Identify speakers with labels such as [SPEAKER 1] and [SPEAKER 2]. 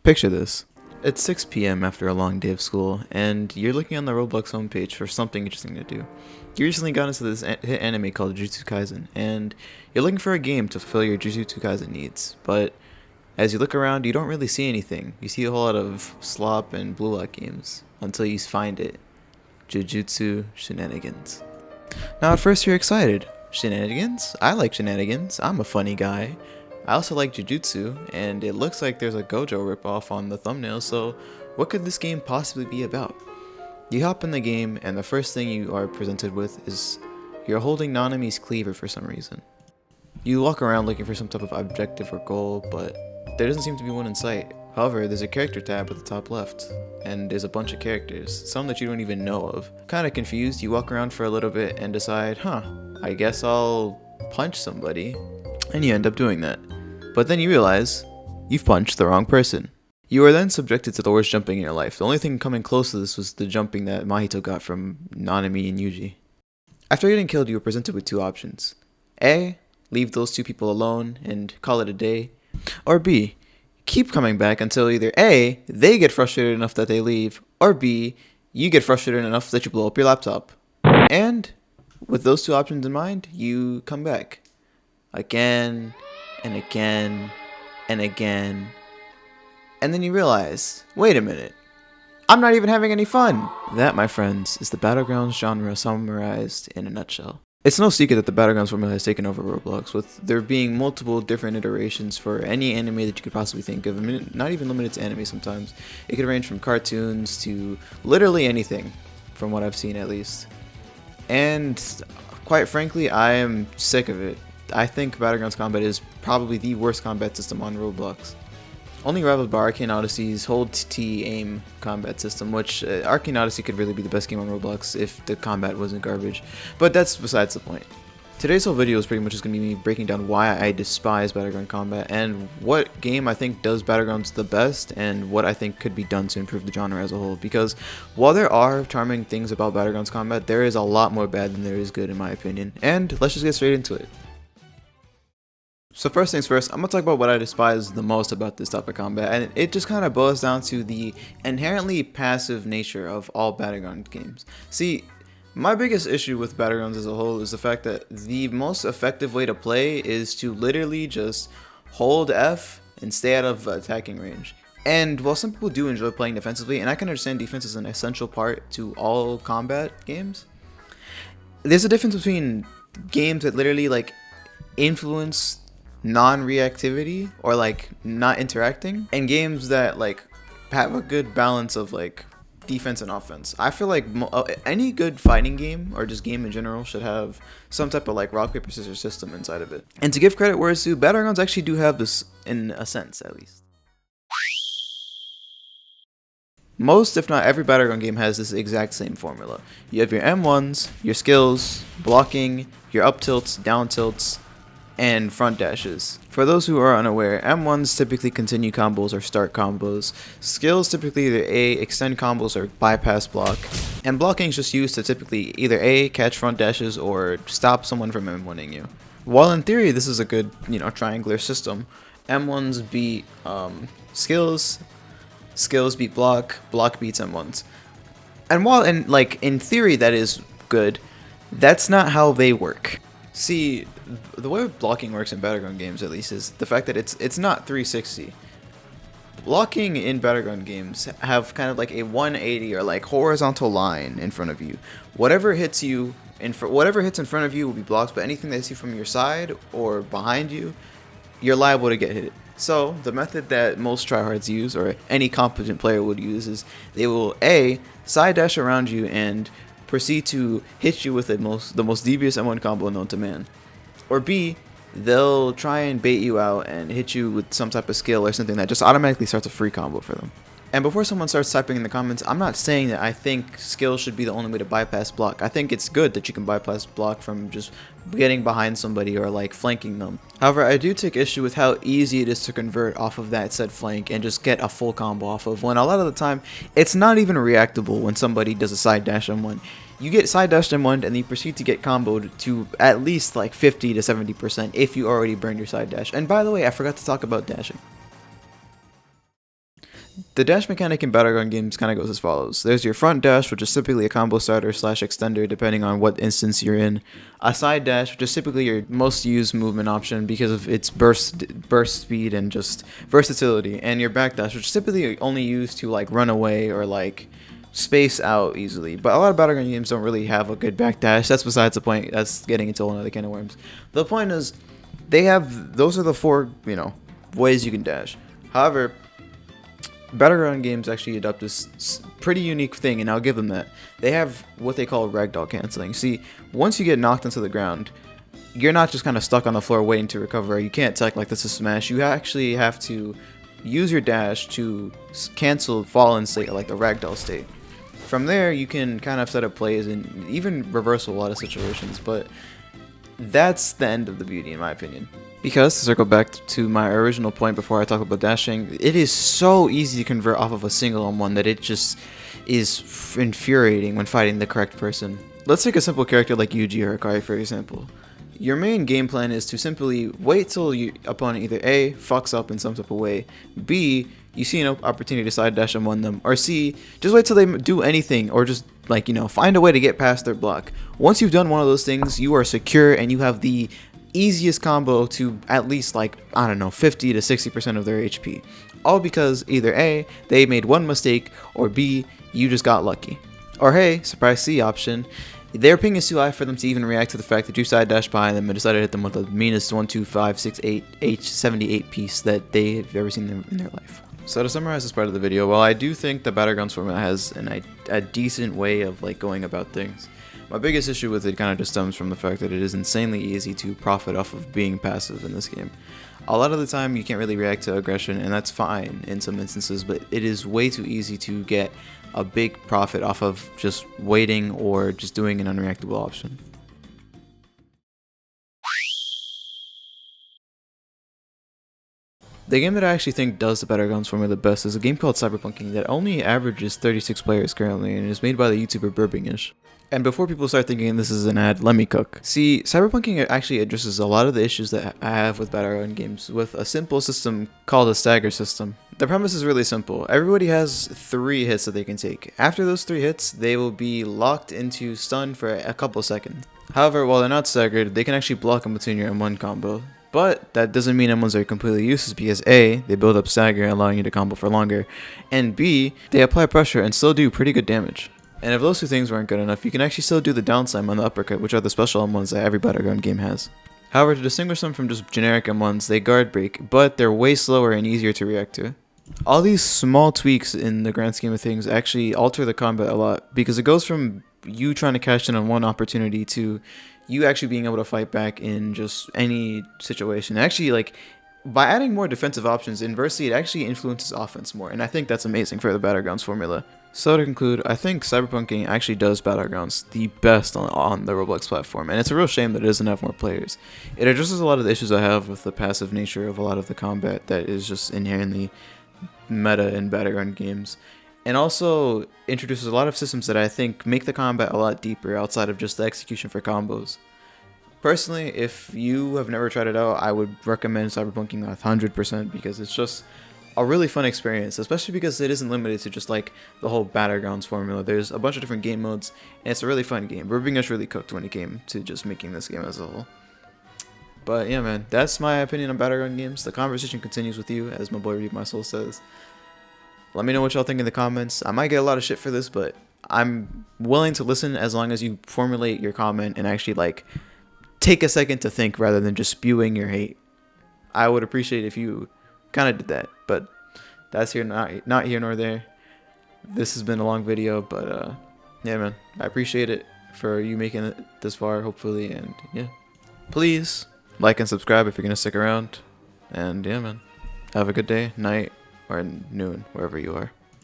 [SPEAKER 1] Picture this. It's 6 p.m. after a long day of school, and you're looking on the Roblox homepage for something interesting to do. You recently got into this hit anime called Jujutsu Kaisen, and you're looking for a game to fulfill your Jujutsu Kaisen needs, but as you look around, you don't really see anything. You see a whole lot of slop and blue lock games, until you find it. Jujutsu Shenanigans. Now at first you're excited. Shenanigans? I like shenanigans. I'm a funny guy. I also like Jujutsu, and it looks like there's a Gojo ripoff on the thumbnail, so what could this game possibly be about? You hop in the game, and the first thing you are presented with is you're holding Nanami's cleaver for some reason. You walk around looking for some type of objective or goal, but there doesn't seem to be one in sight. However, there's a character tab at the top left, and there's a bunch of characters, some that you don't even know of. Kinda confused, you walk around for a little bit and decide, I guess I'll punch somebody, and you end up doing that. But then you realize, you've punched the wrong person. You are then subjected to the worst jumping in your life. The only thing coming close to this was the jumping that Mahito got from Nanami and Yuji. After getting killed, you were presented with two options. A, leave those two people alone and call it a day. Or B, keep coming back until either A, they get frustrated enough that they leave, or B, you get frustrated enough that you blow up your laptop. And with those two options in mind, you come back. Again, and again, and again. And then you realize, wait a minute, I'm not even having any fun. That, my friends, is the Battlegrounds genre summarized in a nutshell. It's no secret that the Battlegrounds formula has taken over Roblox, with there being multiple different iterations for any anime that you could possibly think of. I mean, not even limited to anime sometimes. It could range from cartoons to literally anything, from what I've seen at least. And quite frankly, I am sick of it. I think Battlegrounds combat is probably the worst combat system on Roblox. Only rivaled by Arcane Odyssey's hold T aim combat system, which Arcane Odyssey could really be the best game on Roblox if the combat wasn't garbage. But that's besides the point. Today's whole video is pretty much just going to be me breaking down why I despise Battleground combat and what game I think does Battlegrounds the best and what I think could be done to improve the genre as a whole. Because while there are charming things about Battlegrounds combat, there is a lot more bad than there is good in my opinion. And let's just get straight into it. So first things first, I'm going to talk about what I despise the most about this type of combat, and it just kind of boils down to the inherently passive nature of all Battleground games. See, my biggest issue with Battlegrounds as a whole is the fact that the most effective way to play is to literally just hold F and stay out of attacking range. And while some people do enjoy playing defensively, and I can understand defense is an essential part to all combat games, there's a difference between games that literally like influence non-reactivity or like not interacting and games that like have a good balance of like defense and offense. I feel like any good fighting game or just game in general should have some type of like rock paper scissors system inside of it. And to give credit where it's due, Battlegrounds actually do have this in a sense at least. Most, if not every Battleground game has this exact same formula. You have your M1s, your skills, blocking, your up tilts, down tilts, and front dashes. For those who are unaware, M1s typically continue combos or start combos. Skills typically either A, extend combos or bypass block. And blocking is just used to typically either A, catch front dashes or stop someone from M1ing you. While in theory this is a good, triangular system, M1s beat skills, skills beat block, block beats M1s. And while in theory that is good, that's not how they work. See, the way blocking works in Battleground games, at least, is the fact that it's not 360. Blocking in Battleground games have kind of like a 180 or like horizontal line in front of you. Whatever hits you, whatever hits in front of you will be blocked, but anything that hits you from your side or behind you, you're liable to get hit. So the method that most tryhards use, or any competent player would use, is they will A, side dash around you and proceed to hit you with the most devious M1 combo known to man. Or B, they'll try and bait you out and hit you with some type of skill or something that just automatically starts a free combo for them. And before someone starts typing in the comments, I'm not saying that I think skill should be the only way to bypass block. I think it's good that you can bypass block from just getting behind somebody or like flanking them. However, I do take issue with how easy it is to convert off of that said flank and just get a full combo off of, when a lot of the time it's not even reactable when somebody does a side dash M1. You get side dashed M1 and then you proceed to get comboed to at least like 50 to 70% if you already burned your side dash. And by the way, I forgot to talk about dashing. The dash mechanic in Battleground games kind of goes as follows. There's your front dash, which is typically a combo starter / extender depending on what instance you're in. A side dash, which is typically your most used movement option because of its burst speed and just versatility. And your back dash, which is typically only used to like run away or like space out easily. But a lot of Battleground games don't really have a good back dash. That's besides the point. That's getting into another can of worms. The point is, those are the four, ways you can dash. However, Battleground games actually adopt this pretty unique thing, and I'll give them that. They have what they call ragdoll canceling. See, once you get knocked into the ground, you're not just kind of stuck on the floor waiting to recover. You can't tech like this is Smash. You actually have to use your dash to cancel fallen state, like the ragdoll state. From there, you can kind of set up plays and even reversal a lot of situations, but that's the end of the beauty in my opinion. Because, to circle back to my original point before I talk about dashing, it is so easy to convert off of a single on one that it just is infuriating when fighting the correct person. Let's take a simple character like Yuji or Hikari for example. Your main game plan is to simply wait till your opponent either A, fucks up in some type of way, B, you see an opportunity to side dash and win them, or C, just wait till they do anything or just find a way to get past their block. Once you've done one of those things, you are secure and you have the easiest combo to at least 50 to 60% of their HP. All because either A, they made one mistake, or B, you just got lucky. Or hey, surprise C option, their ping is too high for them to even react to the fact that you side dash behind them and decided to hit them with the meanest 1, 2, 5, 6, 8, H78 piece that they've ever seen in their life. So to summarize this part of the video, while I do think the Battlegrounds format has a decent way of going about things, my biggest issue with it kind of just stems from the fact that it is insanely easy to profit off of being passive in this game. A lot of the time you can't really react to aggression, and that's fine in some instances, but it is way too easy to get a big profit off of just waiting or just doing an unreactable option. The game that I actually think does the Battlegrounds formula the best is a game called Cyberpunking that only averages 36 players currently and is made by the YouTuber Burbingish. And before people start thinking this is an ad, let me cook. See, Cyberpunking actually addresses a lot of the issues that I have with Battleground games with a simple system called a stagger system. The premise is really simple. Everybody has 3 hits that they can take. After those 3 hits, they will be locked into stun for a couple seconds. However, while they're not staggered, they can actually block in between your M1 combo. But that doesn't mean M1s are completely useless because A, they build up stagger allowing you to combo for longer, and B, they apply pressure and still do pretty good damage. And if those 2 things weren't good enough, you can actually still do the down slam on the uppercut, which are the special M1s that every Battleground game has. However, to distinguish them from just generic M1s, they guard break, but they're way slower and easier to react to. All these small tweaks in the grand scheme of things actually alter the combat a lot, because it goes from you trying to cash in on one opportunity to you actually being able to fight back in just any situation. Actually, by adding more defensive options, inversely, it actually influences offense more, and I think that's amazing for the Battlegrounds formula. So to conclude, I think Cyberpunking actually does Battlegrounds the best on the Roblox platform, and it's a real shame that it doesn't have more players. It addresses a lot of the issues I have with the passive nature of a lot of the combat that is just inherently meta in Battleground games, and also introduces a lot of systems that I think make the combat a lot deeper outside of just the execution for combos. Personally, if you have never tried it out, I would recommend Cyberpunking 100% because it's just a really fun experience, especially because it isn't limited to just the whole Battlegrounds formula. There's a bunch of different game modes, and it's a really fun game. Burbingish really cooked when it came to just making this game as a whole. But yeah, man, that's my opinion on Battleground games. The conversation continues with you, as my boy Read My Soul says. Let me know what y'all think in the comments. I might get a lot of shit for this, but I'm willing to listen as long as you formulate your comment and actually take a second to think rather than just spewing your hate. I would appreciate if you kind of did that, but that's not here nor there. This has been a long video, but yeah, man, I appreciate it for you making it this far, hopefully, and yeah, please like and subscribe if you're gonna stick around, and yeah, man, have a good day, night, or noon, wherever you are.